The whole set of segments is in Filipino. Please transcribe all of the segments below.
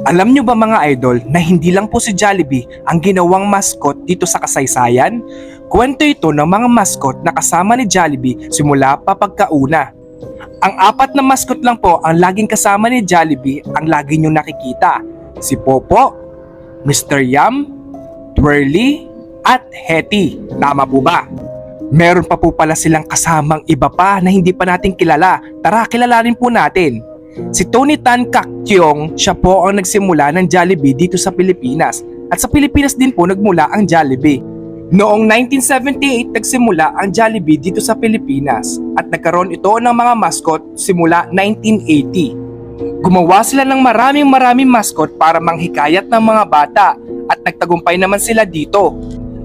Alam nyo ba mga idol na hindi lang po si Jollibee ang ginawang mascot dito sa kasaysayan? Kwento ito ng mga mascot na kasama ni Jollibee simula pa pagkauna. Ang apat na mascot lang po ang laging kasama ni Jollibee ang lagi nyo nakikita. Si Popo, Mr. Yum, Twirly, at Hetty. Tama po ba? Meron pa po pala silang kasamang iba pa na hindi pa natin kilala. Tara, kilalanin po natin. Si Tony Tan Caktiong, siya po ang nagsimula ng Jollibee dito sa Pilipinas. At sa Pilipinas din po nagmula ang Jollibee. Noong 1978, nagsimula ang Jollibee dito sa Pilipinas. At nagkaroon ito ng mga mascot simula 1980. Gumawa sila ng maraming mascot para manghikayat ng mga bata. At nagtagumpay naman sila dito.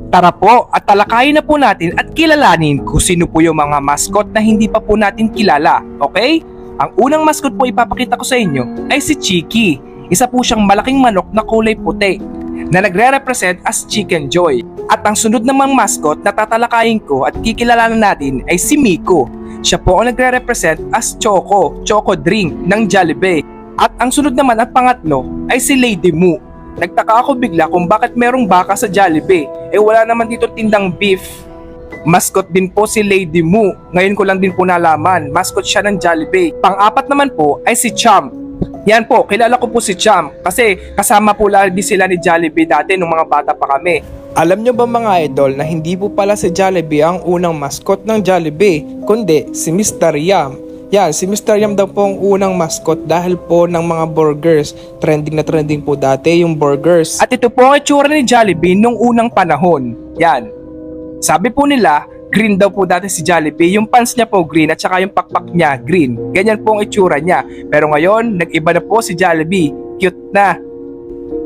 Tara po at talakayin na po natin at kilalanin kung sino po yung mga mascot na hindi pa po natin kilala, okay? Ang unang mascot po ipapakita ko sa inyo ay si Chiki. Isa po siyang malaking manok na kulay puti na nagre-represent as Chicken Joy. At ang sunod namang mascot na tatalakayin ko at kikilalanin natin ay si Miko. Siya po ang nagre-represent as Choco Drink ng Jollibee. At ang sunod naman at pangatlo ay si Lady Moo. Nagtaka ako bigla kung bakit merong baka sa Jollibee. Wala naman dito tindang beef. Mascot din po si Lady Moo. Ngayon ko lang din po nalaman. Mascot siya ng Jollibee. Pang-apat naman po ay si Champ. Yan po, kilala ko po si Champ kasi kasama po lagi sila ni Jollibee dati nung mga bata pa kami. Alam nyo ba mga idol na hindi po pala si Jollibee ang unang mascot ng Jollibee, kundi si Mr. Yum. Yan, si Mr. Yum daw po ang unang mascot dahil po ng mga burgers. Trending na trending po dati yung burgers. At ito po ang itsura ni Jollibee nung unang panahon. Yan. Sabi po nila, green daw po dati si Jollibee. Yung pants niya po green at saka yung pakpak niya green. Ganyan po ang itsura niya. Pero ngayon, nag-iba na po si Jollibee. Cute na.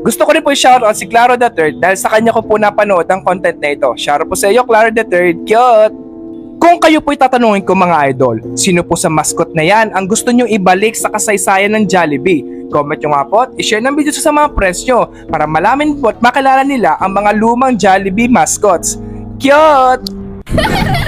Gusto ko rin po i-shoutout si Claro the Third dahil sa kanya ko po napanood ang content na ito. Shoutout po sa iyo, Claro the Third. Cute! Kung kayo po'y tatanungin ko mga idol, sino po sa mascot na yan ang gusto nyo ibalik sa kasaysayan ng Jollibee? Comment nyo nga po at i-share ng video sa mga friends nyo para malaman po at makilala nila ang mga lumang Jollibee mascots. Cute!